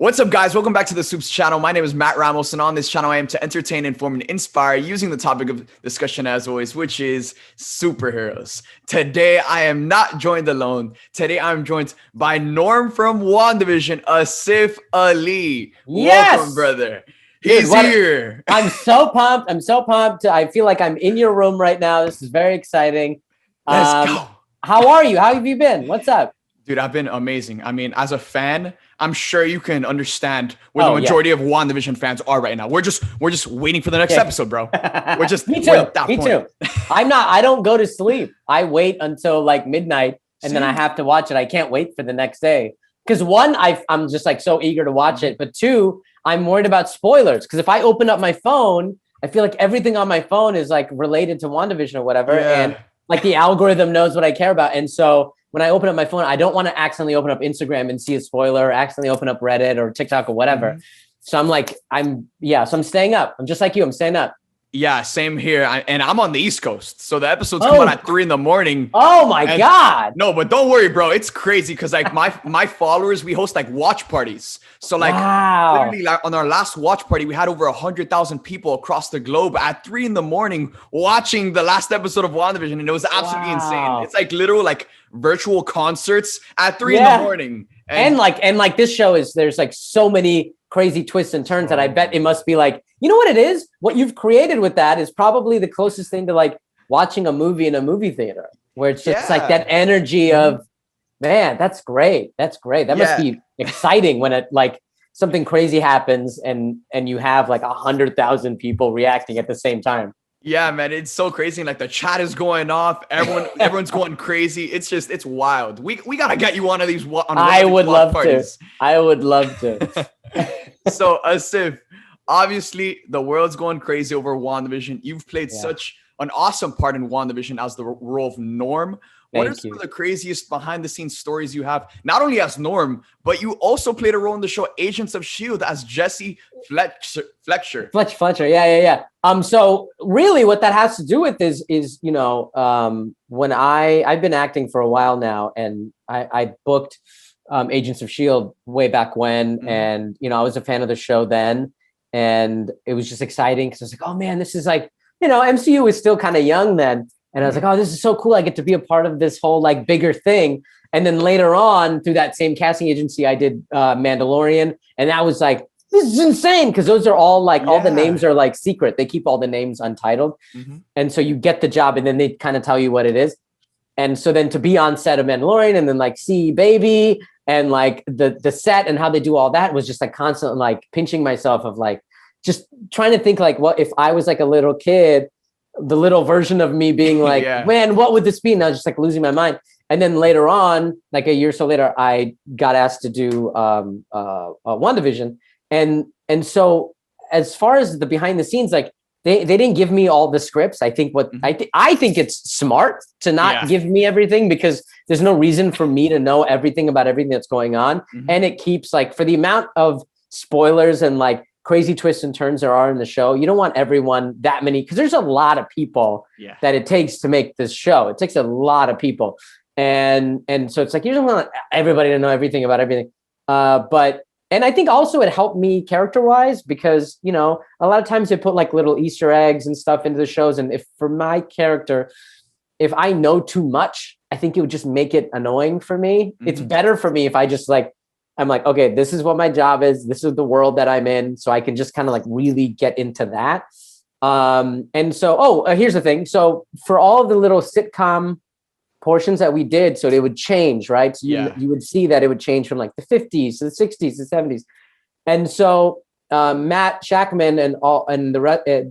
What's up, guys? Welcome back to the SUPES channel. My name is Matt Ramos, and on this channel, I aim to entertain, inform, and inspire using the topic of discussion, as always, which is superheroes. Today, I am not joined alone. Today, I'm joined by Norm from WandaVision, Asif Ali. Yes! Welcome, brother. He's here. I'm so pumped. I feel like I'm in your room right now. This is very exciting. Let's go. How are you? How have you been? What's up? Dude, I've been amazing. I mean, as a fan, I'm sure you can understand where the majority of WandaVision fans are right now. We're just waiting for the next episode, bro. We're just Me too. Me too. I don't go to sleep. I wait until like midnight and then I have to watch it. I can't wait for the next day. Because one, I'm just like so eager to watch it. But two, I'm worried about spoilers. Because if I open up my phone, I feel like everything on my phone is like related to WandaVision or whatever. Yeah. And like the algorithm knows what I care about. And so when I open up my phone, I don't want to accidentally open up Instagram and see a spoiler, or accidentally open up Reddit or TikTok or whatever. So I'm staying up. I'm just like you. I'm staying up. Yeah, same here. And I'm on the East Coast. So the episodes come out at 3 a.m. Oh my God. No, but don't worry, bro. It's crazy because like my followers, we host like watch parties. So like literally like, on our last watch party, we had over 100,000 people across the globe at 3 a.m. watching the last episode of WandaVision. And it was absolutely insane. It's like literal like virtual concerts at 3 a.m. And like this show is, there's like so many crazy twists and turns that I bet it must be like, you know what it is? What you've created with that is probably the closest thing to like watching a movie in a movie theater, where it's just like that energy of, man, that's great. That's great. That must be exciting when it like something crazy happens and you have like 100,000 people reacting at the same time. Yeah, man, it's so crazy. Like the chat is going off. Everyone's going crazy. It's wild. We gotta get you one of these. I would love to. So, Asif, obviously the world's going crazy over WandaVision. You've played such an awesome part in WandaVision as the role of Norm. What are some of the craziest behind the scenes stories you have, not only as Norm, but you also played a role in the show Agents of S.H.I.E.L.D. as Jesse Fletcher. Fletcher. Yeah. So really what that has to do with is, you know, when I've been acting for a while now, and I booked Agents of S.H.I.E.L.D. way back when. And, you know, I was a fan of the show then, and it was just exciting because I was like, oh man, this is like, you know, MCU is still kind of young then. And I was like, oh, this is so cool. I get to be a part of this whole like bigger thing. And then later on through that same casting agency, I did Mandalorian. And that was like, this is insane. Cause those are all like, all the names are like secret. They keep all the names untitled. And so you get the job and then they kind of tell you what it is. And so then to be on set of Mandalorian and then like see baby and like the set and how they do all that was just like constant, like pinching myself of like, just trying to think like, what if I was like a little kid, the little version of me being like, man, what would this be? And I was just like losing my mind. And then later on, like a year or so later, I got asked to do WandaVision. And so as far as the behind the scenes, like they didn't give me all the scripts. I think I think it's smart to not give me everything, because there's no reason for me to know everything about everything that's going on. And it keeps like, for the amount of spoilers and like crazy twists and turns there are in the show, you don't want everyone that many, because there's a lot of people that it takes to make this show. It takes a lot of people. And so it's like, you don't want everybody to know everything about everything. And I think also it helped me character-wise, because, you know, a lot of times they put like little Easter eggs and stuff into the shows. And if for my character, if I know too much, I think it would just make it annoying for me. It's better for me if I just like, I'm like, okay, this is what my job is. This is the world that I'm in. So I can just kind of like really get into that. And so, here's the thing. So for all the little sitcom portions that we did, so they would change, right? So you would see that it would change from like the 50s to the 60s to the 70s. And so Matt Shackman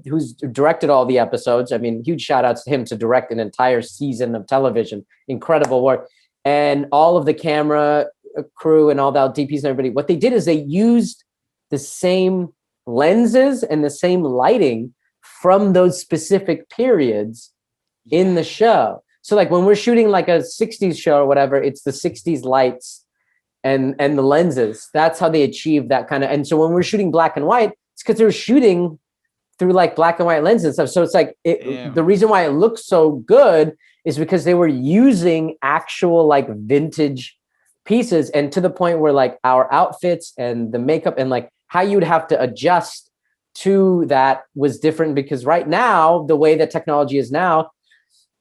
who's directed all the episodes. I mean, huge shout outs to him to direct an entire season of television. Incredible work. And all of the camera crew and all the DPs and everybody, what they did is they used the same lenses and the same lighting from those specific periods in the show. So like when we're shooting like a 60s show or whatever, it's the 60s lights and the lenses. That's how they achieve that kind of. And so when we're shooting black and white, it's because they're shooting through like black and white lenses and stuff. So it's like the reason why it looks so good is because they were using actual like vintage pieces, and to the point where like our outfits and the makeup and like how you'd have to adjust to that was different, because right now, the way that technology is now,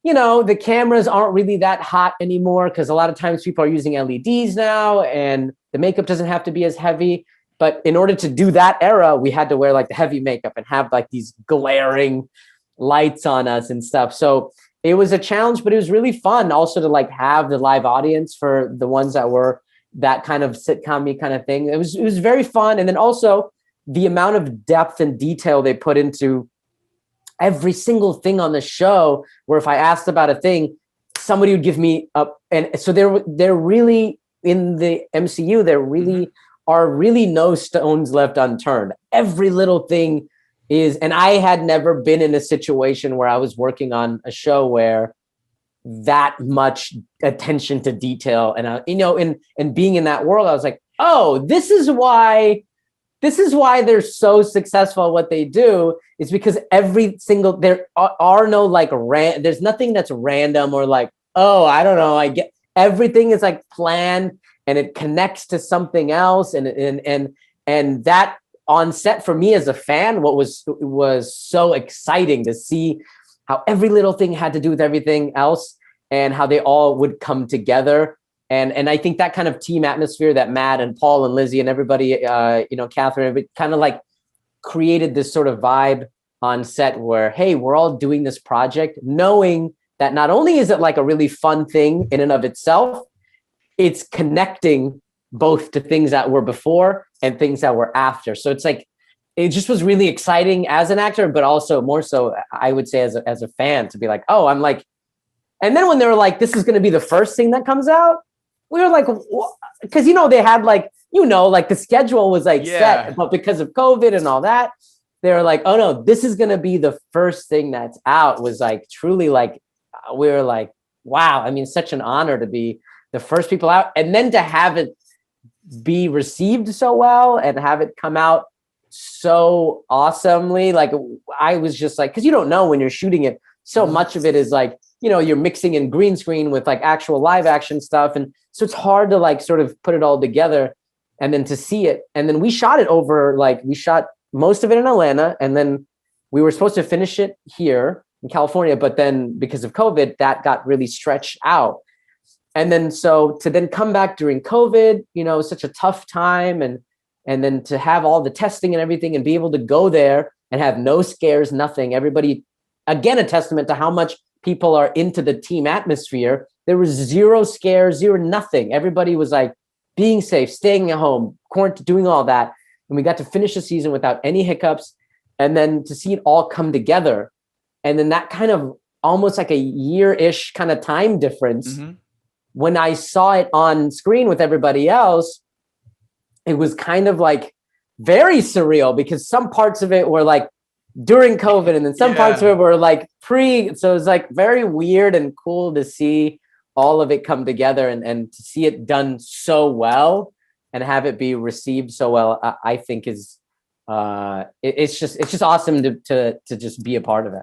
you know, the cameras aren't really that hot anymore, because a lot of times people are using LEDs now and the makeup doesn't have to be as heavy. But in order to do that era, we had to wear like the heavy makeup and have like these glaring lights on us and stuff. So it was a challenge, but it was really fun also to like have the live audience for the ones that were that kind of sitcom-y kind of thing. It was very fun. And then also the amount of depth and detail they put into every single thing on the show, where if I asked about a thing, somebody would give me up. And so they're really in the MCU, there really are really no stones left unturned. Every little thing is, and I had never been in a situation where I was working on a show where that much attention to detail, and you know, and being in that world, I was like, oh, this is why they're so successful at what they do, is because every single, there are no like there's nothing that's random or like, oh, I don't know, I get, everything is like planned and it connects to something else, and that on set for me as a fan, what was so exciting to see how every little thing had to do with everything else and how they all would come together. And I think that kind of team atmosphere that Matt and Paul and Lizzie and everybody, you know, Catherine, kind of like created this sort of vibe on set where, hey, we're all doing this project, knowing that not only is it like a really fun thing in and of itself, it's connecting both to things that were before and things that were after. So it's like, it just was really exciting as an actor, but also more so, I would say, as a fan, to be like, oh, I'm like, and then when they were like, this is going to be the first thing that comes out, we were like, because, you know, they had like, you know, like the schedule was like set, but because of COVID and all that, they were like, oh no, this is going to be the first thing that's out. Was like truly like, we were like, wow. I mean, such an honor to be the first people out, and then to have it be received so well and have it come out so awesomely. Like, I was just like, because you don't know when you're shooting it, so much of it is like, you know, you're mixing in green screen with like actual live action stuff, and so it's hard to like sort of put it all together and then to see it. And then we shot it over, like, we shot most of it in Atlanta, and then we were supposed to finish it here in California, but then because of COVID, that got really stretched out. And then so to then come back during COVID, you know, such a tough time, and then to have all the testing and everything and be able to go there and have no scares, nothing. Everybody, again, a testament to how much people are into the team atmosphere. There was zero scares, zero nothing. Everybody was like being safe, staying at home, quarantine, doing all that. And we got to finish the season without any hiccups. And then to see it all come together. And then that kind of almost like a year-ish kind of time difference. When I saw it on screen with everybody else, it was kind of like very surreal, because some parts of it were like during COVID, and then some parts of it were like pre. So it was like very weird and cool to see all of it come together, and to see it done so well and have it be received so well, I think is it's just awesome to just be a part of it.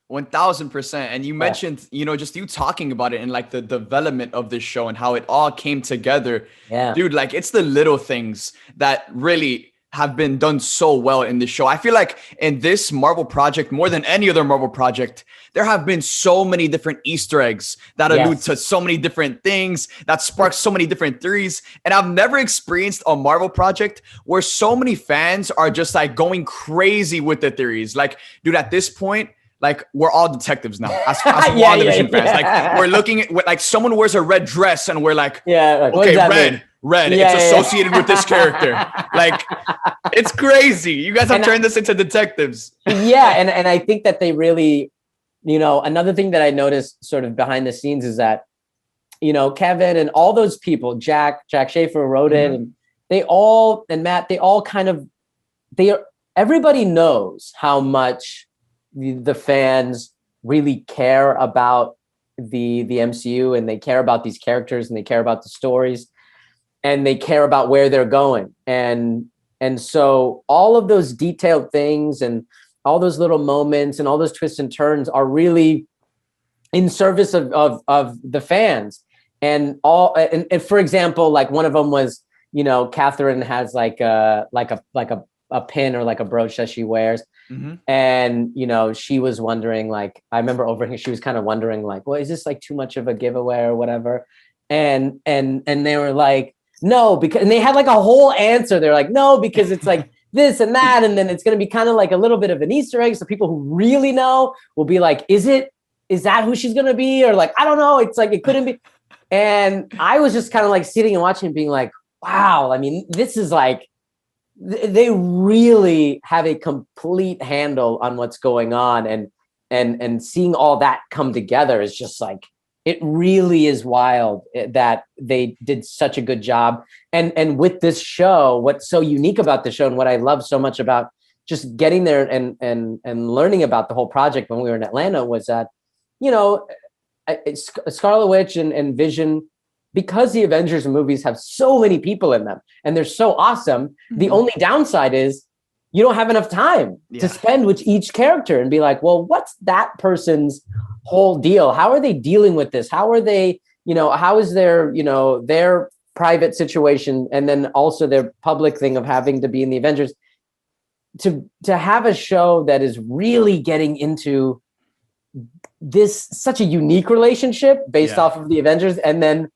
1000%. And you mentioned, you know, just you talking about it and like the development of this show and how it all came together. Dude, like, it's the little things that really have been done so well in this show. I feel like in this Marvel project, more than any other Marvel project, there have been so many different Easter eggs that allude to so many different things, that spark so many different theories. And I've never experienced a Marvel project where so many fans are just like going crazy with the theories. Like, dude, at this point, like, we're all detectives now as WandaVision fans. Like, we're looking at, like, someone wears a red dress and we're like, like, okay, red, it's associated with this character. Like, it's crazy. You guys have turned this into detectives. And I think that they really, you know, another thing that I noticed sort of behind the scenes is that, you know, Kevin and all those people, Jack Schaefer wrote it, and they all, and Matt, they all kind of, everybody knows how much the fans really care about the MCU, and they care about these characters, and they care about the stories, and they care about where they're going. And so all of those detailed things and all those little moments and all those twists and turns are really in service of the fans. and for example, like one of them was, you know, Catherine has like a pin or like a brooch that she wears. Mm-hmm. And, you know, she was wondering, like, I remember over here, she was kind of wondering like, well, is this like too much of a giveaway or whatever? And they were like, no, because, and they had like a whole answer. They're like, no, because it's like this and that. And then it's going to be kind of like a little bit of an Easter egg. So people who really know will be like, is that who she's going to be? Or like, I don't know. It's like, it couldn't be. And I was just kind of like sitting and watching and being like, wow, I mean, this is like, they really have a complete handle on what's going on, and seeing all that come together is just like, it really is wild that they did such a good job. And with this show, what's so unique about the show and what I love so much about just getting there and learning about the whole project when we were in Atlanta was that, you know, Scarlet Witch and Vision, because the Avengers movies have so many people in them and they're so awesome, mm-hmm. the only downside is you don't have enough time to spend with each character and be like, well, what's that person's whole deal? How are they dealing with this? How are they, you know, how is their, you know, their private situation and then also their public thing of having to be in the Avengers? To have a show that is really getting into this, such a unique relationship based off of the Avengers, and then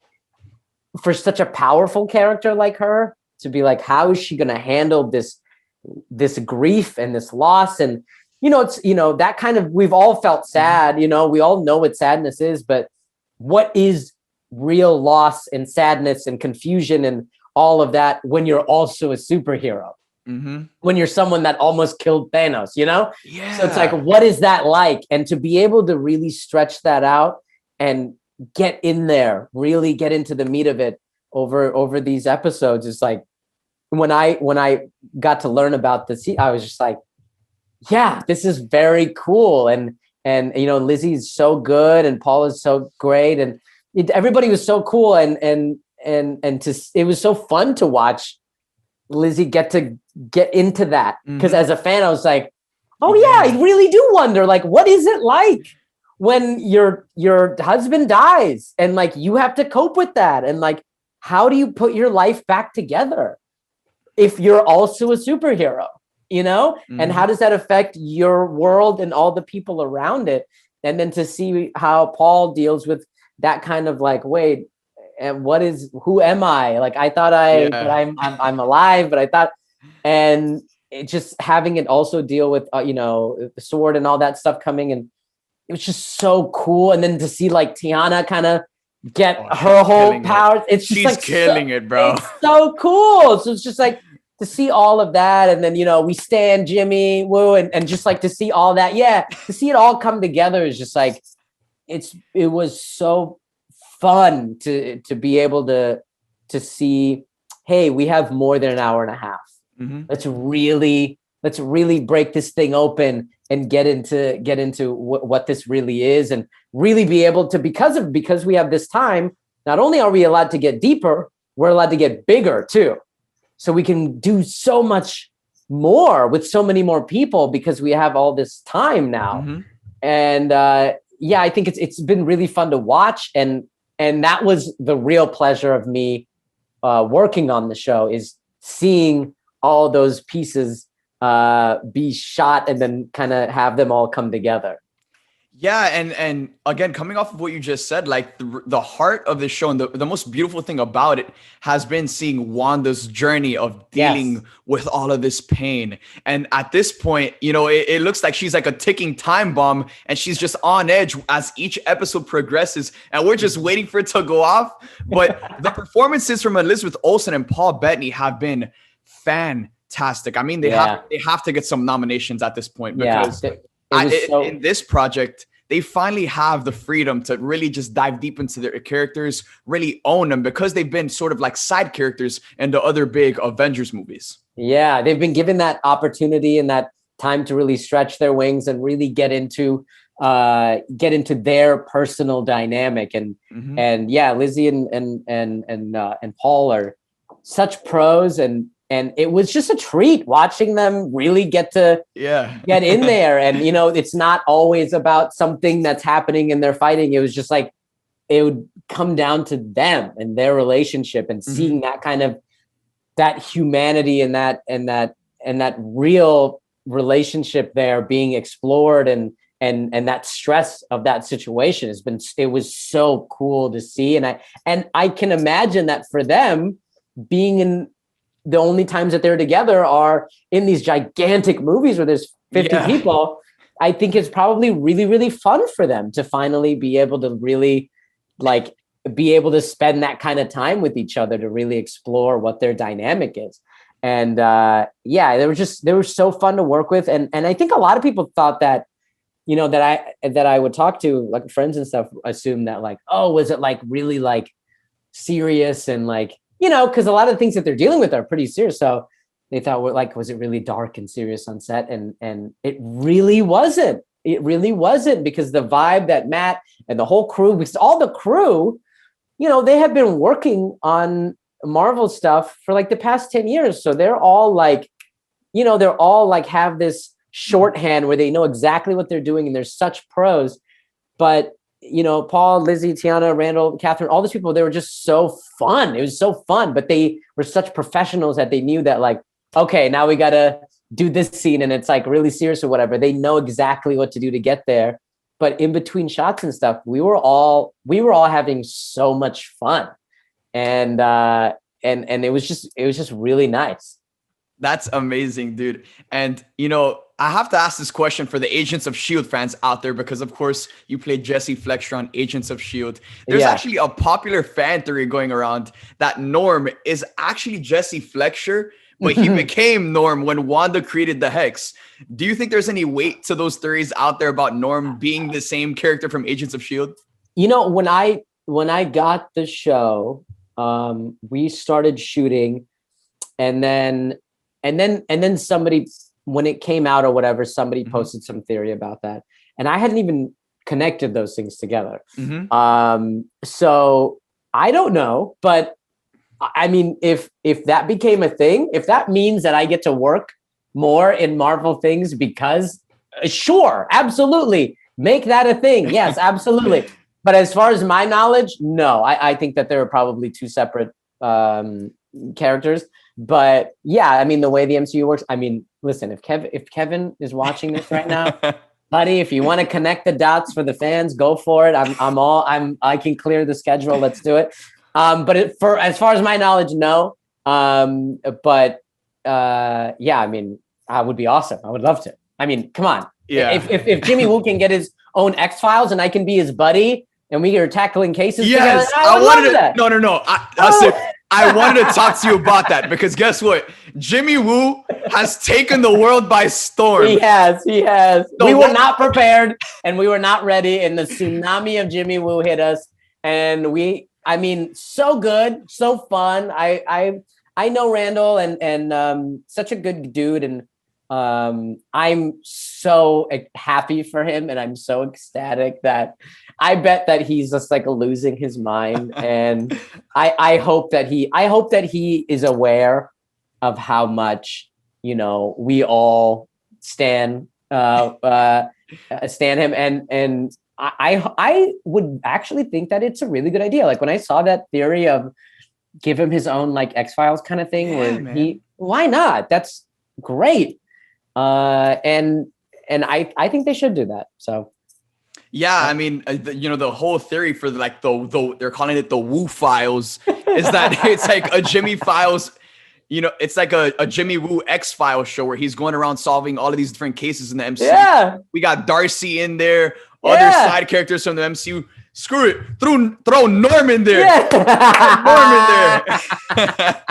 for such a powerful character like her to be like, how is she going to handle this grief and this loss? And, you know, it's, you know, that kind of, we've all felt sad, you know, we all know what sadness is, but what is real loss and sadness and confusion and all of that when you're also a superhero? Mm-hmm. When you're someone that almost killed Thanos, you know? Yeah. So it's like, what is that like? And to be able to really stretch that out and get in there, really get into the meat of it over these episodes is like, when I got to learn about this, I was just like, yeah, this is very cool. And you know, Lizzie's so good and Paul is so great. And everybody was so cool. And it was so fun to watch Lizzie get into that. Because as a fan, I was like, oh yeah, I really do wonder, like, what is it like when your husband dies and like you have to cope with that? And like, how do you put your life back together if you're also a superhero, you know? And how does that affect your world and all the people around it? And then to see how Paul deals with that kind of like, wait, and who am I? Like, I thought but I'm alive, but I thought, and it just having it also deal with, you know, the sword and all that stuff coming, and it was just so cool. And then to see like Tiana kind of get her whole power. It's just, she's like killing it, bro. It's so cool. So it's just like to see all of that. And then, you know, we stand Jimmy Woo and just like to see all that. Yeah. To see it all come together is just like, it was so fun to be able to see, hey, we have more than an hour and a half. Mm-hmm. Let's really break this thing open and get into what this really is, and really be able to, because we have this time, not only are we allowed to get deeper, we're allowed to get bigger too. So we can do so much more with so many more people because we have all this time now. Mm-hmm. And I think it's been really fun to watch. And that was the real pleasure of me working on the show, is seeing all those pieces be shot and then kind of have them all come together. Yeah, and again, coming off of what you just said, like the heart of the show and the most beautiful thing about it has been seeing Wanda's journey of dealing with all of this pain. And at this point, you know, it looks like she's like a ticking time bomb, and she's just on edge as each episode progresses, and we're just waiting for it to go off. But the performances from Elizabeth Olsen and Paul Bettany have been fantastic. I mean, they have to get some nominations at this point, because in this project, they finally have the freedom to really just dive deep into their characters, really own them, because they've been sort of like side characters in the other big Avengers movies. Yeah, they've been given that opportunity and that time to really stretch their wings and really get into their personal dynamic. And Lizzie and Paul are such pros, and it was just a treat watching them really get in there. And, you know, it's not always about something that's happening and they're fighting. It was just like, it would come down to them and their relationship and seeing that kind of that humanity and that real relationship there being explored and that stress of that situation it was so cool to see. And I can imagine that for them, being in the only times that they're together are in these gigantic movies where there's 50 people. I think it's probably really, really fun for them to finally be able to really be able to spend that kind of time with each other to really explore what their dynamic is. And they were so fun to work with. And I think a lot of people thought that, you know, that I would talk to, like, friends and stuff, assume that, like, oh, was it like really like serious and like, you know, because a lot of the things that they're dealing with are pretty serious. So they thought, like, was it really dark and serious on set? And it really wasn't. It really wasn't, because the vibe that Matt and the whole crew, because all the crew, you know, they have been working on Marvel stuff for like the past 10 years. So they're all like, you know, they're all like have this shorthand where they know exactly what they're doing and they're such pros. But, you know, Paul, Lizzie, Tiana, Randall, Catherine, all these people, they were just so fun. It was so fun, but they were such professionals that they knew that, like, okay, now we got to do this scene and it's like really serious or whatever. They know exactly what to do to get there. But in between shots and stuff, we were all having so much fun. And it was just really nice. That's amazing, dude. And, you know, I have to ask this question for the Agents of S.H.I.E.L.D. fans out there, because, of course, you played Jesse Fletcher on Agents of S.H.I.E.L.D. There's actually a popular fan theory going around that Norm is actually Jesse Fletcher, but he became Norm when Wanda created the Hex. Do you think there's any weight to those theories out there about Norm being the same character from Agents of S.H.I.E.L.D.? You know, when I got the show, we started shooting, and then somebody, when it came out or whatever, somebody posted some theory about that, and I hadn't even connected those things together. So I don't know, but I mean, if that became a thing, if that means that I get to work more in Marvel things, because sure, absolutely, make that a thing. Yes, absolutely. But as far as my knowledge, no, I think that there are probably two separate characters. But yeah, I mean, the way the MCU works, I mean, listen, if Kevin is watching this right now, buddy, if you want to connect the dots for the fans, go for it. I can clear the schedule. Let's do it. But as far as my knowledge, no. But yeah, I mean, that would be awesome. I would love to. I mean, come on. Yeah. If Jimmy Woo can get his own X-Files and I can be his buddy and we are tackling cases together, I wanted to. That. No. I wanted to talk to you about that, because guess what? Jimmy Woo has taken the world by storm. He has. We were not prepared and we were not ready, and the tsunami of Jimmy Woo hit us, and I mean, so good, so fun. I know Randall and such a good dude, and I'm so happy for him, and I'm so ecstatic that I bet that he's just like losing his mind. And I hope that he is aware of how much, you know, we all stand him, and I would actually think that it's a really good idea. Like when I saw that theory of give him his own like X-Files kind of thing, why not? That's great. And I think they should do that. So. Yeah, I mean, you know, the whole theory for like the they're calling it the Woo Files is that it's like a Jimmy Files, you know, it's like a Jimmy Woo X-Files show where he's going around solving all of these different cases in the MCU. Yeah. We got Darcy in there, other side characters from the MCU. Screw it, throw Norm in there. Yeah. Norm in there.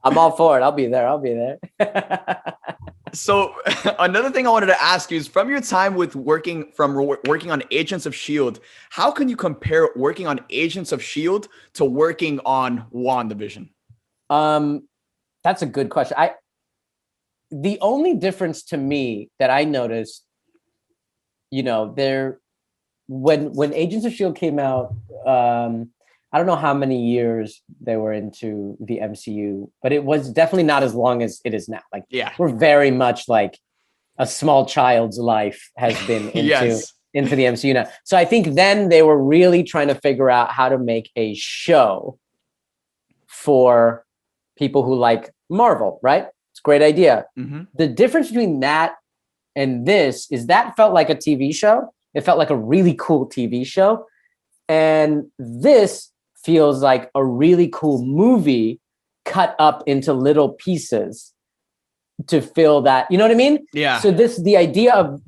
I'm all for it. I'll be there. So another thing I wanted to ask you is, from your time with working on Agents of S.H.I.E.L.D., how can you compare working on Agents of S.H.I.E.L.D. to working on WandaVision? That's a good question. The only difference to me that I noticed, you know, when Agents of S.H.I.E.L.D. came out, I don't know how many years they were into the MCU, but it was definitely not as long as it is now. Like, we're very much like a small child's life has been into into the MCU now. So I think then they were really trying to figure out how to make a show for people who like Marvel, right? It's a great idea. The difference between that and this is that felt like a TV show. It felt like a really cool TV show. And this feels like a really cool movie cut up into little pieces to fill that, you know what I mean? Yeah. So the idea of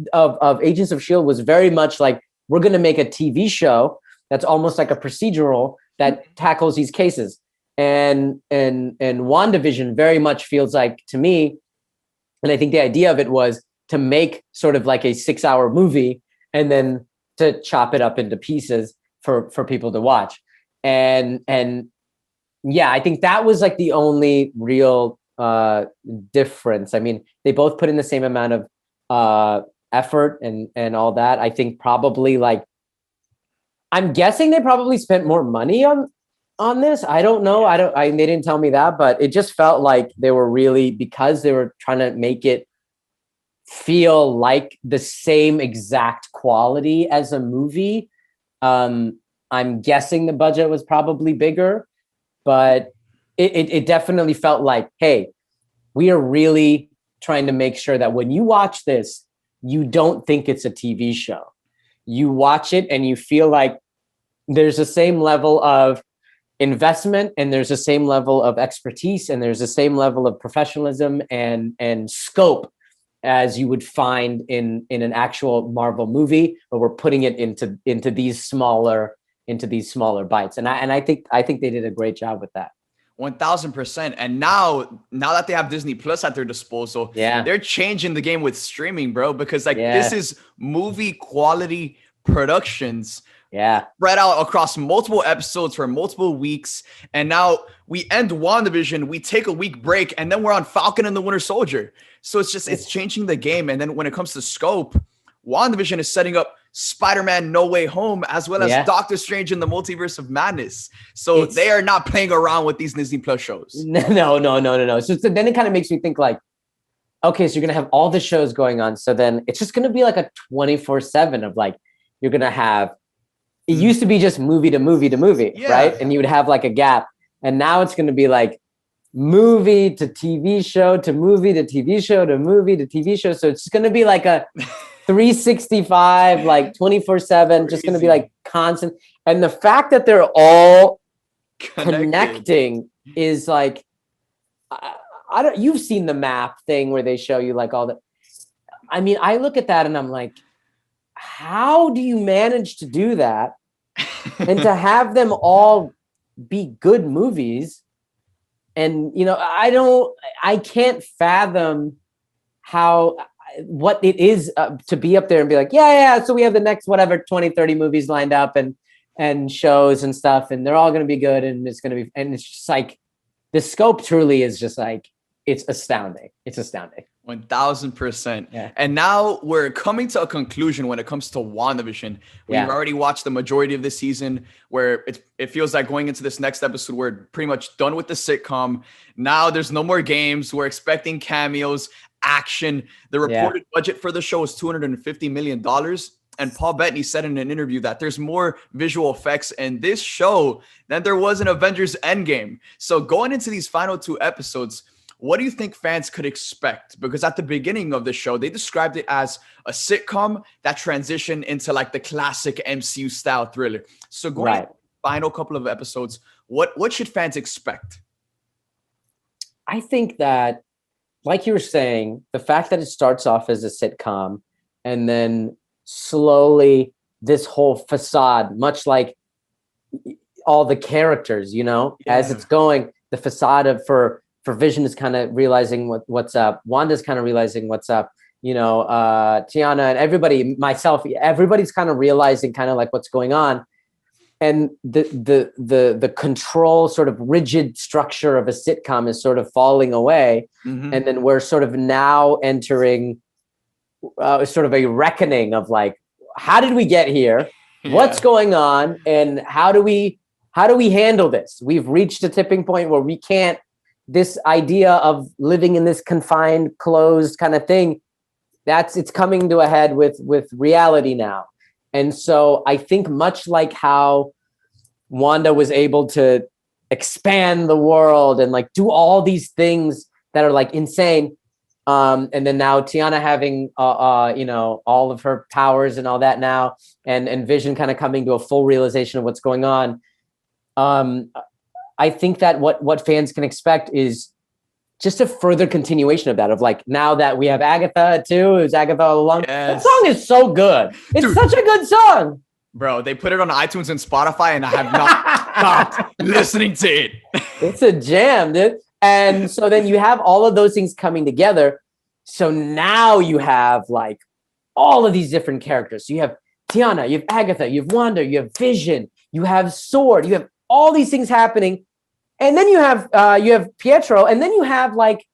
Agents of S.H.I.E.L.D. was very much like, we're going to make a TV show that's almost like a procedural that tackles these cases. And WandaVision very much feels like, to me, and I think the idea of it was to make sort of like a 6-hour movie and then to chop it up into pieces for people to watch. And yeah, I think that was like the only real difference. I mean, they both put in the same amount of effort and all that. I think probably like, I'm guessing they probably spent more money on this. I don't know. They didn't tell me that, but it just felt like they were really, because they were trying to make it feel like the same exact quality as a movie. I'm guessing the budget was probably bigger, but it definitely felt like, hey, we are really trying to make sure that when you watch this, you don't think it's a TV show. You watch it and you feel like there's the same level of investment and there's the same level of expertise and there's the same level of professionalism and scope as you would find in an actual Marvel movie, but we're putting it into these smaller bites. And I think they did a great job with that. 1000%. And now that they have Disney Plus at their disposal, they're changing the game with streaming, bro, because like this is movie quality productions spread out across multiple episodes for multiple weeks. And now we end WandaVision, we take a week break, and then we're on Falcon and the Winter Soldier. So it's changing the game. And then when it comes to scope, WandaVision is setting up Spider-Man No Way Home, as well as Doctor Strange in the Multiverse of Madness. So they are not playing around with these Disney Plus shows. No. So then it kind of makes me think like, okay, so you're going to have all the shows going on. So then it's just going to be like a 24/7 of like, you're going to have, it used to be just movie to movie to movie, right? And you would have like a gap. And now it's going to be like movie to TV show to movie to TV show to movie to TV show. So it's going to be like a 365, like 24/7, just going to be like constant. And the fact that they're all connecting is like, I don't, you've seen the map thing where they show you like all the, I mean, I look at that and I'm like, how do you manage to do that? And to have them all be good movies. And, you know, I can't fathom what it is to be up there and be like, so we have the next, whatever, 20, 30 movies lined up and shows and stuff, and they're all going to be good. And it's going to be, and it's just like, the scope truly is just like, it's astounding. It's astounding. 1000%. Yeah. And now we're coming to a conclusion when it comes to WandaVision. We've already watched the majority of the season, where it feels like going into this next episode, we're pretty much done with the sitcom. Now there's no more games. We're expecting cameos, action. The reported budget for the show is $250 million. And Paul Bettany said in an interview that there's more visual effects in this show than there was in Avengers Endgame. So going into these final 2 episodes, what do you think fans could expect? Because at the beginning of the show, they described it as a sitcom that transitioned into like the classic MCU style thriller. So going into the final couple of episodes, what should fans expect? I think that, like you were saying, the fact that it starts off as a sitcom and then slowly this whole facade, much like all the characters, you know, as it's going, the facade for Vision is kind of realizing what's up. Wanda's kind of realizing what's up. You know, Tiana and everybody, myself, everybody's kind of realizing kind of like what's going on. And the control, sort of rigid structure of a sitcom is sort of falling away. Mm-hmm. And then we're sort of now entering sort of a reckoning of like, how did we get here? What's going on? And how do we handle this? We've reached a tipping point where we can't, this idea of living in this confined, closed kind of thing, it's coming to a head with reality now. And so I think much like how Wanda was able to expand the world and like do all these things that are like insane. And then now Tiana having, you know, all of her powers and all that now, and Vision kind of coming to a full realization of what's going on. I think that what fans can expect is just a further continuation of that, of like, now that we have Agatha too, it was Agatha all along. Yes. That song is so good. It's such a good song. Bro, they put it on iTunes and Spotify, and I have not stopped listening to it. It's a jam, dude. And so then you have all of those things coming together. So now you have like all of these different characters. So you have Tiana, you have Agatha, you have Wanda, you have Vision, you have Sword, you have all these things happening. And then you have Pietro, and then you have like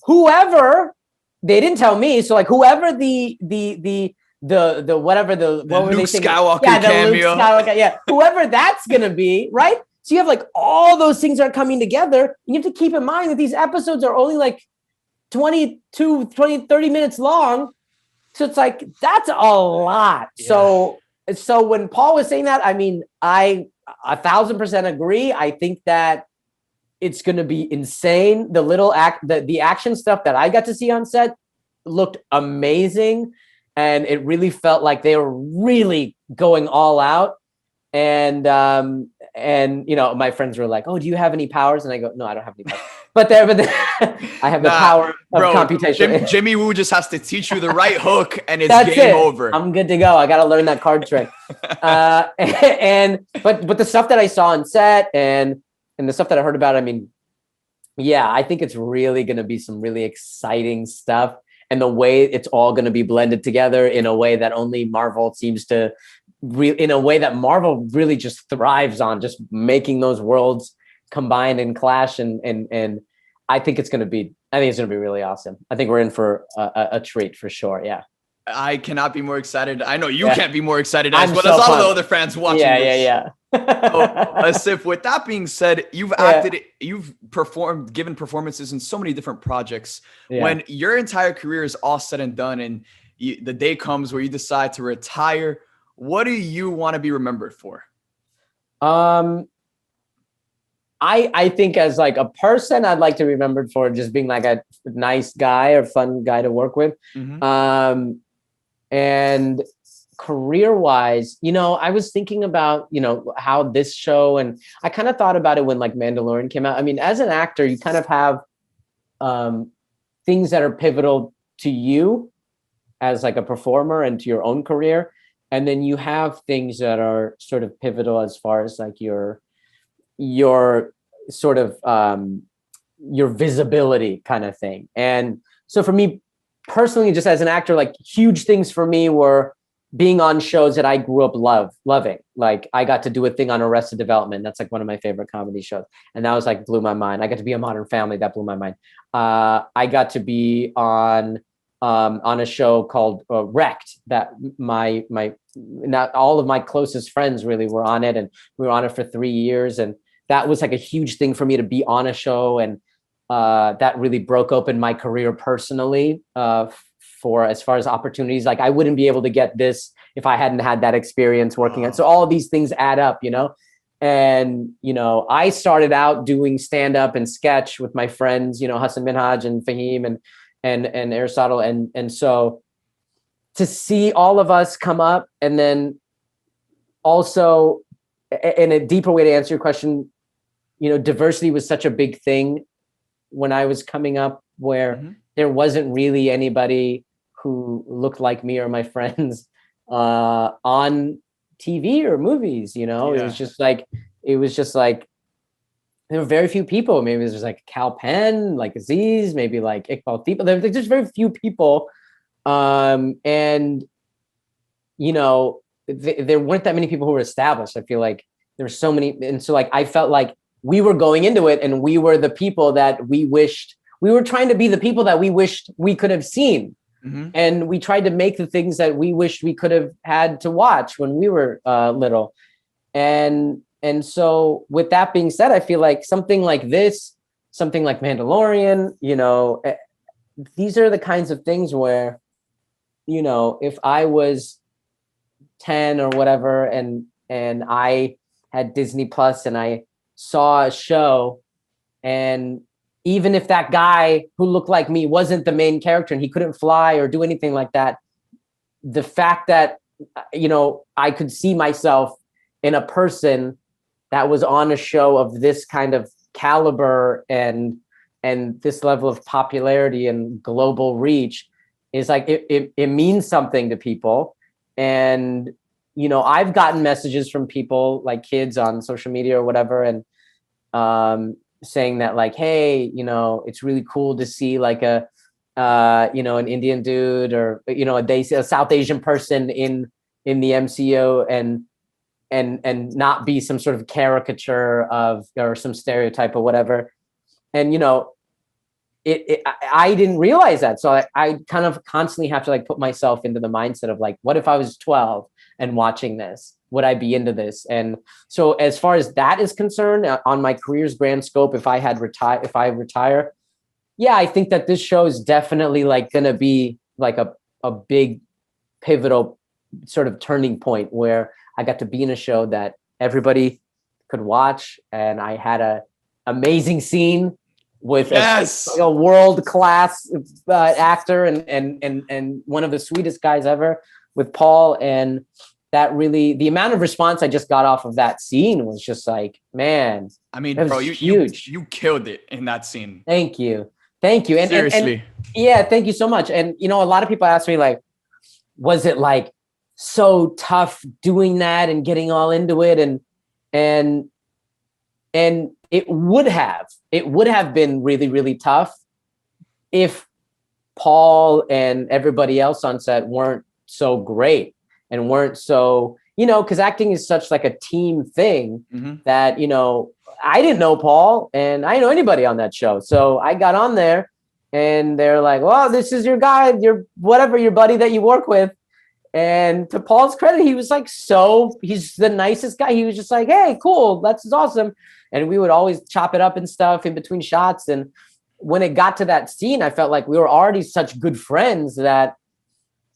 whoever, they didn't tell me. So like whoever the whatever the what were Luke they saying? Skywalker Yeah, the cameo. Luke Skywalker, yeah, whoever that's gonna be, right? So you have like all those things are coming together. You have to keep in mind that these episodes are only like 30 minutes long. So it's like, that's a lot. Yeah. So when Paul was saying that, I mean, I 1,000% agree. I think that it's going to be insane. The action stuff that I got to see on set looked amazing. And it really felt like they were really going all out. And you know, my friends were like, "Oh, do you have any powers?" And I go, "No, I don't have any powers." But I have the power of computation. Jimmy Woo just has to teach you the right hook, and it's game over. I'm good to go. I got to learn that card trick. But the stuff that I saw on set and the stuff that I heard about, I mean, yeah, I think it's really going to be some really exciting stuff, and the way it's all going to be blended together in a way that only Marvel seems to. In a way that Marvel really just thrives on, just making those worlds combine and clash, and I think it's going to be really awesome. I think we're in for a treat for sure. Yeah, I cannot be more excited. I know you can't be more excited as well as all of the other fans watching. Yeah. Asif, with that being said, you've acted, you've performed, given performances in so many different projects. Yeah. When your entire career is all said and done, and the day comes where you decide to retire, what do you want to be remembered for? I think as like a person, I'd like to be remembered for just being like a nice guy or fun guy to work with. Mm-hmm. And career-wise, you know, I was thinking about, you know, how this show, and I kind of thought about it when like Mandalorian came out. I mean, as an actor, you kind of have things that are pivotal to you as like a performer and to your own career. And then you have things that are sort of pivotal as far as like your sort of your visibility kind of thing. And so for me personally, just as an actor, like huge things for me were being on shows that I grew up loving. Like I got to do a thing on Arrested Development. That's like one of my favorite comedy shows. And that was like blew my mind. I got to be on Modern Family. That blew my mind. I got to be on a show called Wrecked, that not all of my closest friends really were on it, and we were on it for 3 years, and that was like a huge thing for me to be on a show, and that really broke open my career personally for as far as opportunities. Like I wouldn't be able to get this if I hadn't had that experience working at. So all of these things add up, you know. And you know, I started out doing stand-up and sketch with my friends, you know, Hassan Minhaj and Fahim and Aristotle. And so to see all of us come up, and then also in a deeper way to answer your question, you know, diversity was such a big thing when I was coming up, where there wasn't really anybody who looked like me or my friends on TV or movies, you know. It was just like there were very few people. Maybe there's like Cal Penn, like Aziz, maybe like Iqbal Thipa. There's just very few people. And, you know, there weren't that many people who were established. I feel like there were so many. And so like, I felt like we were going into it and we were the people that we were trying to be the people that we wished we could have seen. Mm-hmm. And we tried to make the things that we wished we could have had to watch when we were little. And so with that being said, I feel like something like this, something like Mandalorian, you know, these are the kinds of things where, you know, if I was 10 or whatever, and I had Disney Plus, and I saw a show, and even if that guy who looked like me wasn't the main character and he couldn't fly or do anything like that, the fact that, you know, I could see myself in a person that was on a show of this kind of caliber and this level of popularity and global reach is like, it means something to people. And, you know, I've gotten messages from people, like kids on social media or whatever, and saying that, like, hey, you know, it's really cool to see like a, you know, an Indian dude, or, you know, a South Asian person in the MCU, and not be some sort of caricature of, or some stereotype or whatever. And, you know, I didn't realize that. So I kind of constantly have to like put myself into the mindset of like, what if I was 12 and watching this? Would I be into this? And so as far as that is concerned, on my career's grand scope, if I retire, yeah, I think that this show is definitely like going to be like a big pivotal sort of turning point where I got to be in a show that everybody could watch. And I had a amazing scene with a world-class actor and one of the sweetest guys ever with Paul. And that really, the amount of response I just got off of that scene was just like, man, I mean, bro, you killed it in that scene. Thank you. And seriously. Yeah, thank you so much. And, you know, a lot of people ask me like, was it like so tough doing that and getting all into it? And it would have been really, really tough if Paul and everybody else on set weren't so great and weren't so, you know, because acting is such like a team thing that, you know, I didn't know Paul and I didn't know anybody on that show. So I got on there and they're like, well, this is your guy, your buddy that you work with. And to Paul's credit, he was like, he's the nicest guy. He was just like, hey, cool, that's awesome. And we would always chop it up and stuff in between shots. And when it got to that scene, I felt like we were already such good friends that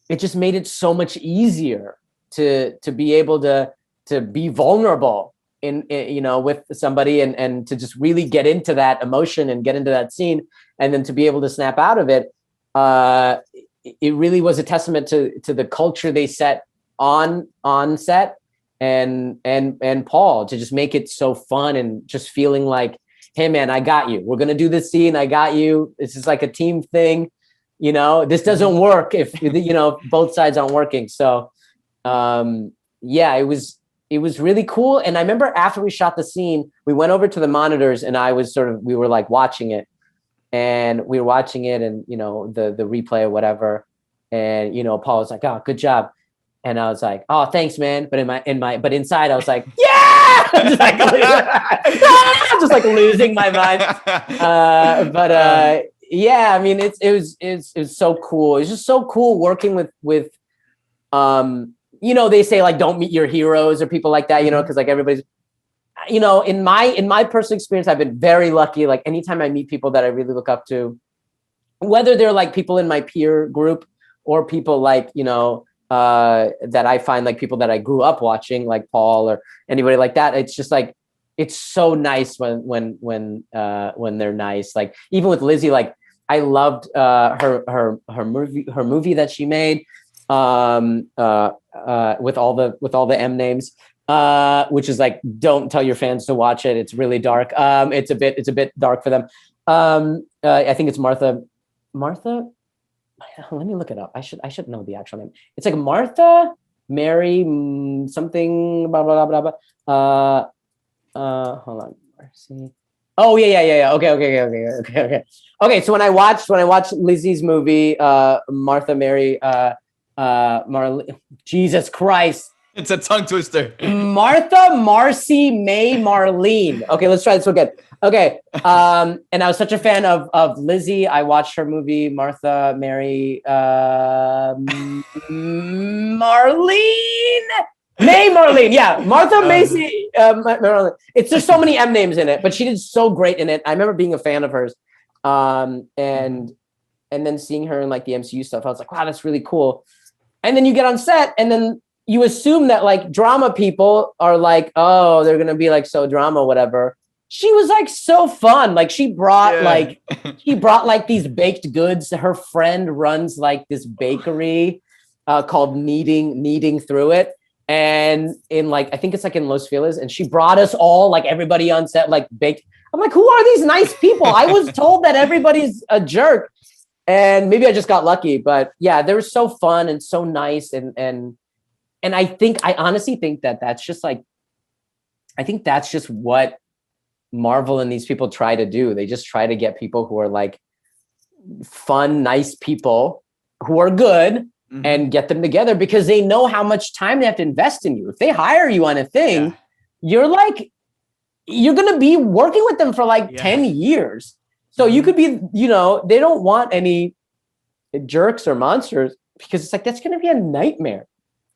it just made it so much easier to be able to be vulnerable in you know, with somebody and to just really get into that emotion and get into that scene, and then to be able to snap out of it. It really was a testament to the culture they set on set, and Paul, to just make it so fun and just feeling like, hey man, I got you. We're gonna do this scene. I got you. This is like a team thing. You know, this doesn't work if, you know, both sides aren't working. So yeah, it was really cool. And I remember after we shot the scene, we went over to the monitors and we were like watching it. And we were watching it, and, you know, the replay or whatever. And, you know, Paul was like, oh, good job. And I was like, oh, thanks, man. But but inside I was like, yeah, just like losing my mind. Yeah, I mean, it was so cool. It's just so cool working with you know, they say like, don't meet your heroes or people like that, you know, because like everybody's, you know, in my personal experience, I've been very lucky. Like anytime I meet people that I really look up to, whether they're like people in my peer group or people like, you know, that I find like people that I grew up watching, like Paul or anybody like that. It's just like, it's so nice when they're nice. Like even with Lizzie, like I loved her movie that she made with all the M names. Which is like, don't tell your fans to watch it. It's really dark. It's a bit dark for them. I think it's Martha. Let me look it up. I should know the actual name. It's like Martha Mary something blah blah blah blah. Hold on. Mercy. Oh yeah. Okay. So when I watched Lizzie's movie, Martha Mary, Jesus Christ. It's a tongue twister. Martha, Marcy, May, Marlene. Okay, let's try this again. Okay. And I was such a fan of Lizzie. I watched her movie, Martha, Mary, Marlene. May Marlene. Yeah. Martha, Macy, Marlene. There's so many M names in it, but she did so great in it. I remember being a fan of hers. And then seeing her in like the MCU stuff, I was like, wow, that's really cool. And then you get on set and then, you assume that like drama people are like, oh, they're gonna be like so drama, whatever. She was like so fun. Like she brought like these baked goods. Her friend runs like this bakery called Kneading Through It. And in like, I think it's like in Los Feliz, and she brought us all, like everybody on set, like baked. I'm like, who are these nice people? I was told that everybody's a jerk, and maybe I just got lucky. But yeah, they were so fun and so nice, and I honestly think that that's just like, I think that's just what Marvel and these people try to do. They just try to get people who are like fun, nice people who are good. And get them together because they know how much time they have to invest in you. If they hire you on a thing, you're going to be working with them for like 10 years. So you could be, you know, they don't want any jerks or monsters because it's like, that's going to be a nightmare.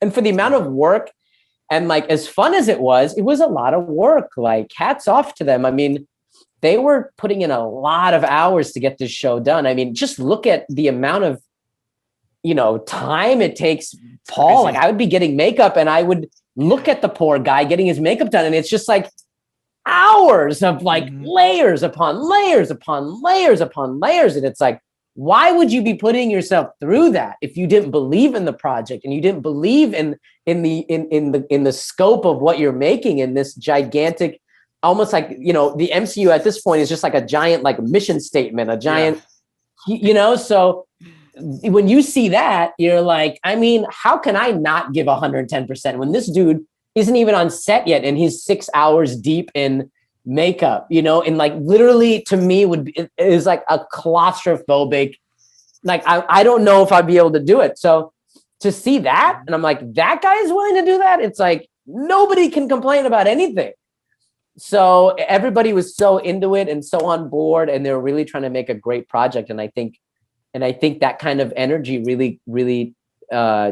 And for the amount of work and like, as fun as it was a lot of work. Like hats off to them. I mean, they were putting in a lot of hours to get this show done. I mean, just look at the amount of, you know, time it takes Paul. Like I would be getting makeup and I would look at the poor guy getting his makeup done. And it's just like hours of like layers upon layers upon layers upon layers. And it's like, why would you be putting yourself through that if you didn't believe in the project and you didn't believe in the scope of what you're making in this gigantic, almost like, you know, the MCU at this point is just like a giant like mission statement, a giant, you know, so when you see that, you're like, I mean, how can I not give 110% when this dude isn't even on set yet and he's 6 hours deep in makeup, you know, and like literally to me is like a claustrophobic, like I don't know if I'd be able to do it. So to see that, and I'm like, that guy is willing to do that. It's like nobody can complain about anything. So everybody was so into it and so on board, and they were really trying to make a great project. And I think that kind of energy really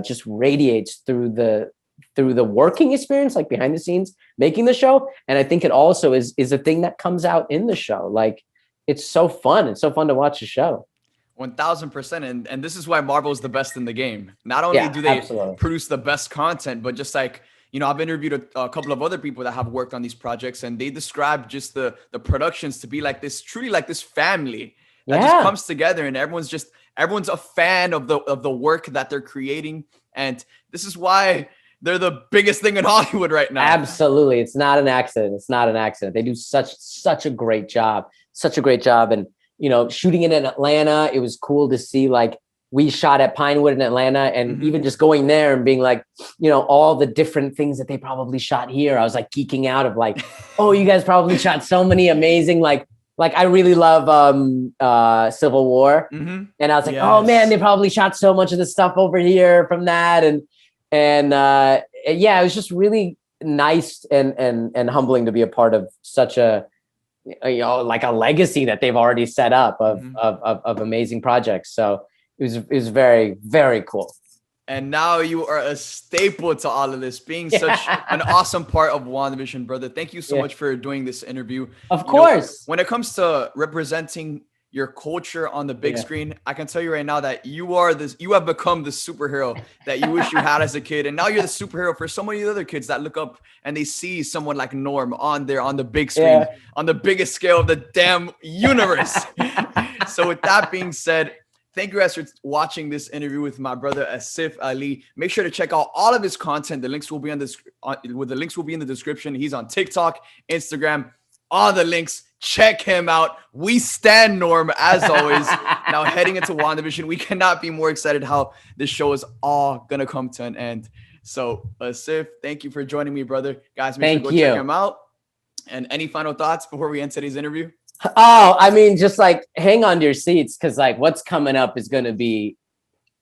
just radiates through the working experience, like behind the scenes, making the show. And I think it also is a thing that comes out in the show. Like it's so fun. It's so fun to watch the show. 1000%. And this is why Marvel is the best in the game. Not only do they produce the best content, but just like, you know, I've interviewed a couple of other people that have worked on these projects, and they describe just the productions to be like this, truly like this family that just comes together, and everyone's a fan of the work that they're creating. And this is why they're the biggest thing in Hollywood right now. Absolutely. It's not an accident. They do such a great job. And, you know, shooting it in Atlanta, it was cool to see, like, we shot at Pinewood in Atlanta, and even just going there and being like, you know, all the different things that they probably shot here. I was like geeking out of like, oh, you guys probably shot so many amazing, like I really love Civil War. And I was like, oh man, they probably shot so much of the stuff over here from that. And yeah, it was just really nice and humbling to be a part of such a, you know, like a legacy that they've already set up of amazing projects. So it was very, very cool. And now you are a staple to all of this, being such an awesome part of WandaVision, brother. Thank you so much for doing this interview. Of course. Know, when it comes to representing your culture on the big screen, I can tell you right now that you have become the superhero that you wish you had as a kid. And now you're the superhero for so many other kids that look up and they see someone like Norm on the big screen, on the biggest scale of the damn universe. So with that being said, thank you guys for watching this interview with my brother Asif Ali. Make sure to check out all of his content. The links will be in the description. He's on TikTok, Instagram, all the links. Check him out. We stand Norm as always. Now heading into WandaVision, we cannot be more excited how this show is all gonna come to an end. So Asif, thank you for joining me, brother. Guys, make sure to go check him out. And any final thoughts before we end today's interview? Oh, I mean, just like hang on to your seats, because like what's coming up is going to be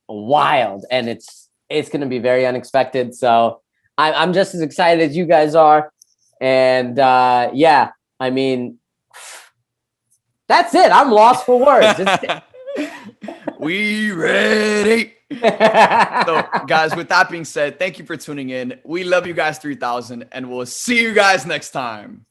wild, and it's going to be very unexpected. So I'm just as excited as you guys are. And yeah, I mean, that's it. I'm lost for words. We ready. So guys, with that being said, thank you for tuning in. We love you guys 3000, and we'll see you guys next time.